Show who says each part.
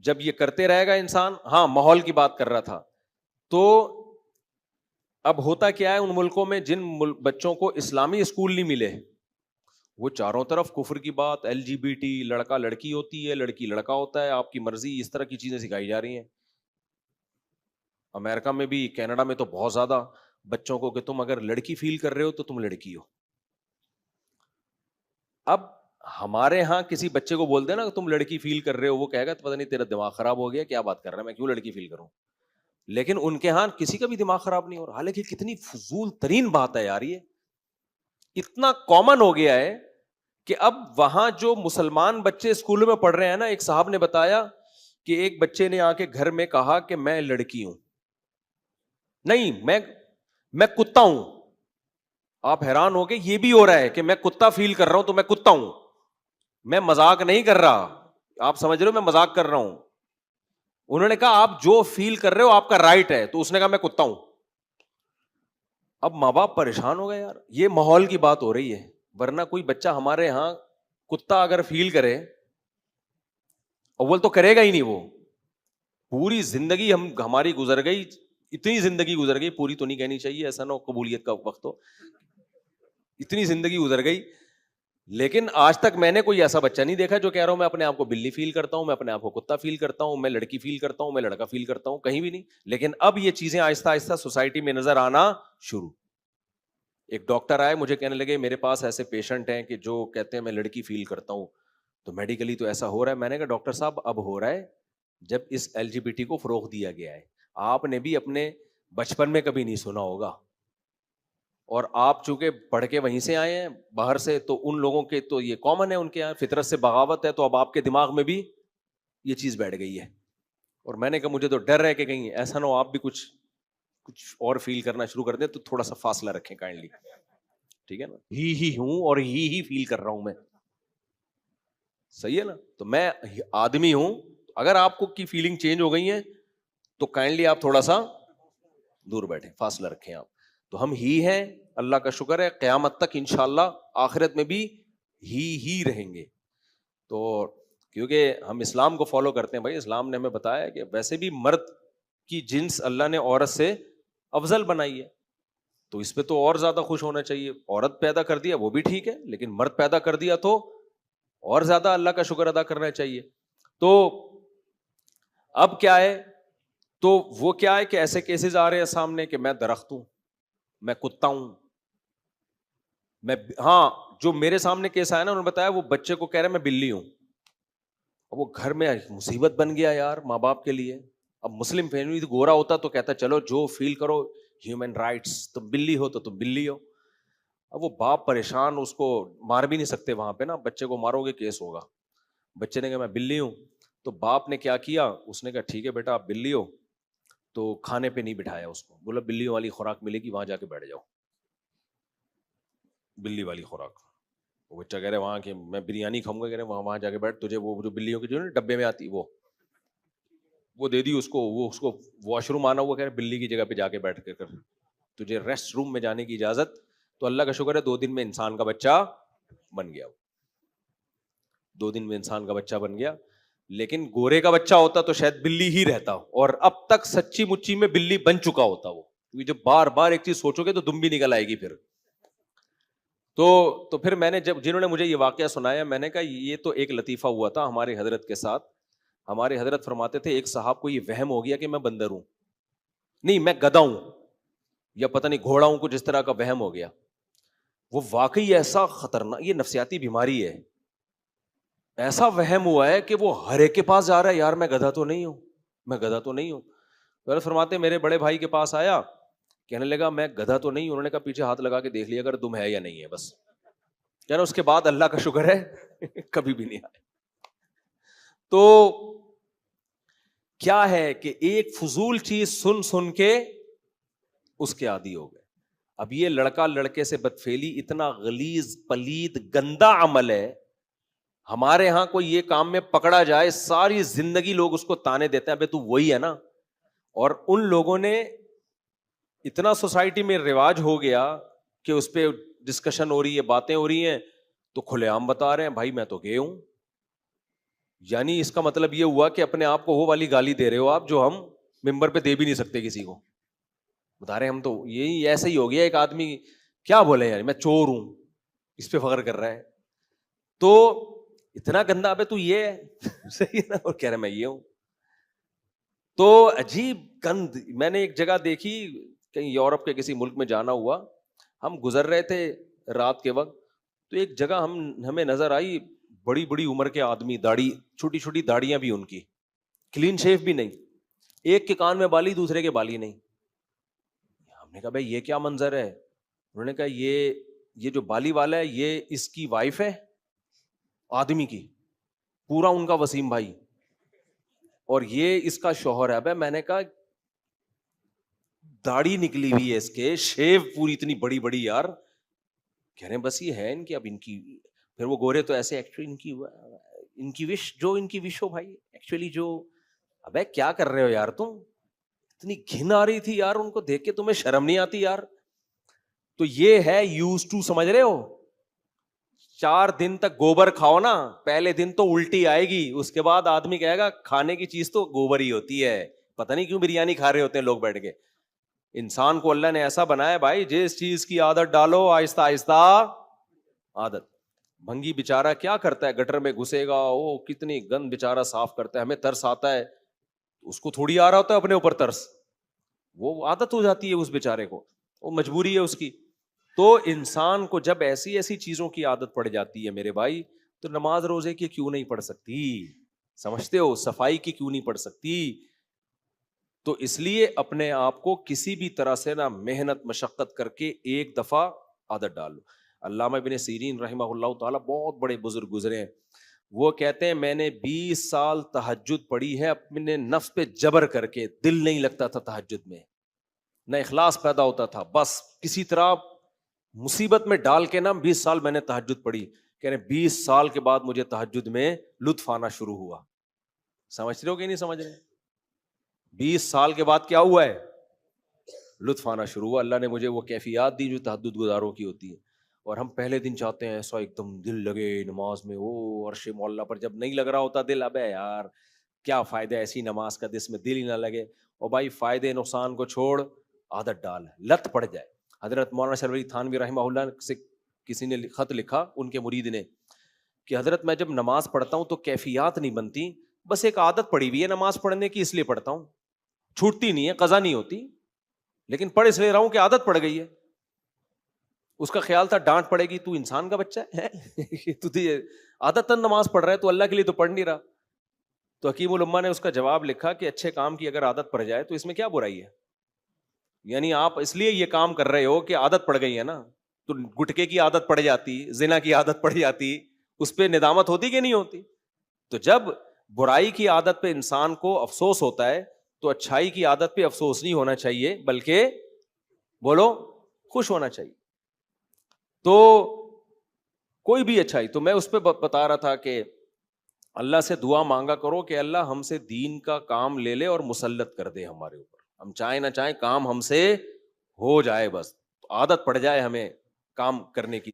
Speaker 1: جب یہ کرتے رہے گا انسان. ہاں ماحول کی بات کر رہا تھا. تو اب ہوتا کیا ہے ان ملکوں میں جن بچوں کو اسلامی اسکول نہیں ملے, وہ چاروں طرف کفر کی بات, LGBT, لڑکا لڑکی ہوتی ہے, لڑکی لڑکا ہوتا ہے, آپ کی مرضی, اس طرح کی چیزیں سکھائی جا رہی ہیں. امریکہ میں بھی, کینیڈا میں تو بہت زیادہ بچوں کو کہ تم اگر لڑکی فیل کر رہے ہو تو تم لڑکی ہو. اب ہمارے ہاں کسی بچے کو بول دے نا کہ تم لڑکی فیل کر رہے ہو, وہ کہے گا پتہ نہیں تیرا دماغ خراب ہو گیا, کیا بات کر رہا ہے, میں کیوں لڑکی فیل کروں. لیکن ان کے ہاں کسی کا بھی دماغ خراب نہیں ہو رہا. حالانکہ کتنی فضول ترین بات ہے یار, یہ اتنا کامن ہو گیا ہے کہ اب وہاں جو مسلمان بچے اسکولوں میں پڑھ رہے ہیں نا, ایک صاحب نے بتایا کہ ایک بچے نے آ کے گھر میں کہا کہ میں لڑکی ہوں, نہیں میں کتا ہوں. آپ حیران ہو گئے, یہ بھی ہو رہا ہے کہ میں کتا فیل کر رہا ہوں تو میں کتا ہوں, میں مذاق نہیں کر رہا, آپ سمجھ رہے ہو میں مذاق کر رہا ہوں. انہوں نے کہا آپ جو فیل کر رہے ہو آپ کا رائٹ ہے, تو اس نے کہا میں کتا ہوں. اب ماں باپ پریشان ہو گئے یار, یہ ماحول کی بات ہو رہی ہے, ورنہ کوئی بچہ ہمارے یہاں کتا اگر فیل کرے, اول تو کرے گا ہی نہیں, وہ پوری زندگی ہماری گزر گئی, اتنی زندگی گزر گئی, پوری تو نہیں کہنی چاہیے, ایسا نہ ہو قبولیت کا وقت ہو, اتنی زندگی گزر گئی, لیکن آج تک میں نے کوئی ایسا بچہ نہیں دیکھا جو کہہ رہا ہوں میں اپنے آپ کو بلی فیل کرتا ہوں, میں اپنے آپ کو کتا فیل کرتا ہوں, میں لڑکی فیل کرتا ہوں, میں لڑکا فیل کرتا ہوں, کہیں بھی نہیں. لیکن اب یہ چیزیں آہستہ آہستہ سوسائٹی میں نظر آنا شروع. ایک ڈاکٹر آئے, مجھے کہنے لگے میرے پاس ایسے پیشنٹ ہیں کہ جو کہتے ہیں میں لڑکی فیل کرتا ہوں, تو میڈیکلی تو ایسا ہو رہا ہے. میں نے کہا ڈاکٹر صاحب اب ہو رہا ہے جب اس LGBT کو فروغ دیا گیا ہے. آپ نے بھی اپنے بچپن میں کبھی نہیں سنا ہوگا, اور آپ چونکہ پڑھ کے وہیں سے آئے ہیں باہر سے, تو ان لوگوں کے تو یہ کامن ہے, ان کے یہاں فطرت سے بغاوت ہے, تو اب آپ کے دماغ میں بھی یہ چیز بیٹھ گئی ہے. اور میں نے کہا مجھے تو ڈر ہے کہ کہیں ایسا نہ ہو آپ بھی کچھ اور فیل کرنا شروع کر دیں, تو تھوڑا سا فاصلہ رکھیں کائنڈلی, ٹھیک ہے نا. ہی ہوں اور ہی فیل کر رہا ہوں میں, صحیح ہے نا. تو میں آدمی ہوں, اگر آپ کو کی فیلنگ چینج ہو گئی ہے تو کائنڈلی آپ تھوڑا سا دور بیٹھیں, فاصلہ رکھیں آپ. تو ہم ہی ہیں, اللہ کا شکر ہے, قیامت تک انشاءاللہ آخرت میں بھی ہی رہیں گے. تو کیونکہ ہم اسلام کو فالو کرتے ہیں بھائی, اسلام نے ہمیں بتایا کہ ویسے بھی مرد کی جنس اللہ نے عورت سے افضل بنائی ہے, تو اس پہ تو اور زیادہ خوش ہونا چاہیے. عورت پیدا کر دیا وہ بھی ٹھیک ہے, لیکن مرد پیدا کر دیا تو اور زیادہ اللہ کا شکر ادا کرنا چاہیے. تو اب کیا ہے, تو وہ کیا ہے کہ ایسے کیسز آ رہے ہیں سامنے کہ میں درخت ہوں, میں کتا ہوں, میں ہاں جو میرے سامنے کیس آیا نا, انہوں نے بتایا وہ بچے کو کہہ رہے میں بلی ہوں. وہ گھر میں مصیبت بن گیا یار ماں باپ کے لیے. اب مسلم فیملی گورا ہوتا تو کہتا چلو جو فیل کرو, ہیومن رائٹس, تم بلی ہو تو تم بلی ہو. اب وہ باپ پریشان, اس کو مار بھی نہیں سکتے وہاں پہ نا, بچے کو مارو گے کیس ہوگا. بچے نے کہا میں بلی ہوں, تو باپ نے کیا کیا, اس نے کہا ٹھیک ہے بیٹا آپ بلی ہو, تو کھانے پہ نہیں بٹھایا اس کو, بولا بلیوں والی خوراک ملے گی وہاں جا کے بیٹھ جاؤ, بلی والی خوراک. وہ بچہ کہہ رہے وہاں کہ میں بریانی کھاؤں گا, کہہ رہے وہاں جا کے بیٹھ, تجھے وہ جو بلیوں کی جو ڈبے میں آتی وہ دے دی اس کو, وہ اس کو واش روم آنا ہوا, کہہ رہے بلی کی جگہ پہ جا کے بیٹھ کے کر, تجھے ریسٹ روم میں جانے کی اجازت. تو اللہ کا شکر ہے 2 دن میں انسان کا بچہ بن گیا, 2 دن میں انسان کا بچہ بن گیا. لیکن گورے کا بچہ ہوتا تو شاید بلی ہی رہتا, اور اب تک سچی مچی میں بلی بن چکا ہوتا وہ, کیونکہ جب بار بار ایک چیز سوچو گے تو دم بھی نکل آئے گی پھر. تو پھر میں نے جنہوں نے مجھے یہ واقعہ سنایا, میں نے کہا یہ تو ایک لطیفہ ہوا تھا ہمارے حضرت کے ساتھ. ہمارے حضرت فرماتے تھے ایک صاحب کو یہ وہم ہو گیا کہ میں بندر ہوں, نہیں میں گدھا ہوں, یا پتہ نہیں گھوڑا ہوں, کچھ اس طرح کا وہم ہو گیا. وہ واقعی ایسا خطرناک, یہ نفسیاتی بیماری ہے, ایسا وہم ہوا ہے کہ وہ ہر ایک کے پاس جا رہا ہے, یار میں گدھا تو نہیں ہوں, میں گدھا تو نہیں ہوں. حضرت فرماتے میرے بڑے بھائی کے پاس آیا, کہنے لگا میں گدھا تو نہیں. انہوں نے کہا پیچھے ہاتھ لگا کے دیکھ لیا اگر دم ہے یا نہیں ہے, بس. یار اس کے بعد اللہ کا شکر ہے کبھی بھی نہیں آئے. تو کیا ہے کہ ایک فضول چیز سن سن کے اس کے عادی ہو گئے. اب یہ لڑکا لڑکے سے بدفعلی اتنا غلیظ پلید گندا عمل ہے, ہمارے ہاں کوئی یہ کام میں پکڑا جائے ساری زندگی لوگ اس کو تانے دیتے ہیں, ابے تو وہی ہے نا. اور ان لوگوں نے اتنا سوسائٹی میں رواج ہو گیا کہ اس پہ ڈسکشن ہو رہی ہے, باتیں ہو رہی ہیں, تو کھلے عام بتا رہے ہیں بھائی میں تو گے ہوں, یعنی اس کا مطلب یہ ہوا کہ اپنے آپ کو وہ والی گالی دے رہے ہو آپ جو ہم ممبر پہ دے بھی نہیں سکتے کسی کو. بتا رہے ہم تو یہی ایسا ہی ہو گیا. ایک آدمی کیا بولے یار, میں چور ہوں, اس پہ فخر کر رہا ہے. تو اتنا گندا ابے تو یہ ہے صحیح ہے نا, اور کہہ رہا میں یہ ہوں. تو عجیب گند. میں نے ایک جگہ دیکھی, کہیں یورپ کے کسی ملک میں جانا ہوا, ہم گزر رہے تھے رات کے وقت, تو ایک جگہ ہمیں نظر آئی, بڑی بڑی عمر کے آدمی, داڑھی چھوٹی چھوٹی داڑیاں بھی ان کی, کلین شیف بھی نہیں, ایک کے کان میں بالی دوسرے کے بالی نہیں. ہم نے کہا بھائی یہ کیا منظر ہے؟ انہوں نے کہا یہ جو بالی والا ہے یہ اس کی وائف ہے آدمی کی, پورا ان کا وسیم بھائی, اور یہ اس کا شوہر ہے. میں نے کہا داڑھی نکلی ہوئی ہے اس کے, شیو پوری اتنی بڑی بڑی یار. کہہ رہے ہیں بس یہ ہے ان کی, اب ان کی پھر وہ گورے تو ایسے ایکچولی ان کی وش جو ان کی وش ہو بھائی ایکچولی جو. ابے کیا کر رہے ہو یار تم, اتنی گھن آ رہی تھی یار ان کو دیکھ کے, تمہیں شرم نہیں آتی یار؟ تو یہ ہے یوز ٹو, سمجھ رہے ہو؟ 4 دن تک گوبر کھاؤ نا, پہلے دن تو الٹی آئے گی, اس کے بعد آدمی کہے گا کھانے کی چیز تو گوبر ہی ہوتی ہے. پتہ نہیں کیوں بریانی کھا رہے ہوتے ہیں لوگ بیٹھ کے. انسان کو اللہ نے ایسا بنایا بھائی, جس چیز کی عادت ڈالو آہستہ آہستہ عادت. بھنگی بیچارہ کیا کرتا ہے, گٹر میں گھسے گا, وہ کتنی گند بیچارہ صاف کرتا ہے, ہمیں ترس آتا ہے, اس کو تھوڑی آ رہا ہوتا ہے اپنے اوپر ترس, وہ عادت ہو جاتی ہے اس بیچارے کو, وہ مجبوری ہے اس کی. تو انسان کو جب ایسی ایسی چیزوں کی عادت پڑ جاتی ہے میرے بھائی, تو نماز روزے کی کیوں نہیں پڑھ سکتی؟ سمجھتے ہو؟ صفائی کی کیوں نہیں پڑھ سکتی؟ تو اس لیے اپنے آپ کو کسی بھی طرح سے نا محنت مشقت کر کے ایک دفعہ عادت ڈالو. علامہ ابن سیرین رحمہ اللہ تعالیٰ بہت بڑے بزرگ گزرے ہیں, وہ کہتے ہیں میں نے 20 سال تہجد پڑھی ہے اپنے نفس پہ جبر کر کے, دل نہیں لگتا تھا تہجد میں, نہ اخلاص پیدا ہوتا تھا, بس کسی طرح مصیبت میں ڈال کے نا 20 سال میں نے تہجد پڑھی. کہہ رہے 20 سال کے بعد مجھے تہجد میں لطف آنا شروع ہوا. سمجھ رہے ہو کہ نہیں سمجھ رہے؟ 20 سال کے بعد کیا ہوا ہے؟ لطف آنا شروع ہوا. اللہ نے مجھے وہ کیفیات دی جو تہجد گزاروں کی ہوتی ہے. اور ہم پہلے دن چاہتے ہیں ایسا ایک دم دل لگے نماز میں, وہ عرش مولا پر, جب نہیں لگ رہا ہوتا دل, ابے یار کیا فائدہ ایسی نماز کا جس میں دل ہی نہ لگے. اور بھائی فائدے نقصان کو چھوڑ, عادت ڈال, لت پڑ جائے. حضرت مولانا شرف علی تھانوی رحمہ اللہ سے کسی نے خط لکھا, ان کے مرید نے, کہ حضرت میں جب نماز پڑھتا ہوں تو کیفیات نہیں بنتی, بس ایک عادت پڑی ہوئی ہے نماز پڑھنے کی, اس لیے پڑھتا ہوں, چھوٹتی نہیں ہے, قضا نہیں ہوتی, لیکن پڑھ اس لیے رہا ہوں کہ عادت پڑ گئی ہے. اس کا خیال تھا ڈانٹ پڑے گی, تو انسان کا بچہ ہے تو عادت نماز پڑھ رہا ہے, تو اللہ کے لیے تو پڑھ نہیں رہا. تو حکیم الامہ نے اس کا جواب لکھا کہ اچھے کام کی اگر عادت پڑ جائے تو اس میں کیا برائی ہے؟ یعنی آپ اس لیے یہ کام کر رہے ہو کہ عادت پڑ گئی ہے نا, تو گٹکے کی عادت پڑ جاتی, زنا کی عادت پڑ جاتی, اس پہ ندامت ہوتی کہ نہیں ہوتی؟ تو جب برائی کی عادت پہ انسان کو افسوس ہوتا ہے, تو اچھائی کی عادت پہ افسوس نہیں ہونا چاہیے, بلکہ بولو خوش ہونا چاہیے. تو کوئی بھی اچھائی, تو میں اس پہ بتا رہا تھا کہ اللہ سے دعا مانگا کرو کہ اللہ ہم سے دین کا کام لے لے اور مسلط کر دے ہمارے اوپر, ہم چاہیں نہ چاہیں کام ہم سے ہو جائے, بس عادت پڑ جائے ہمیں کام کرنے کی.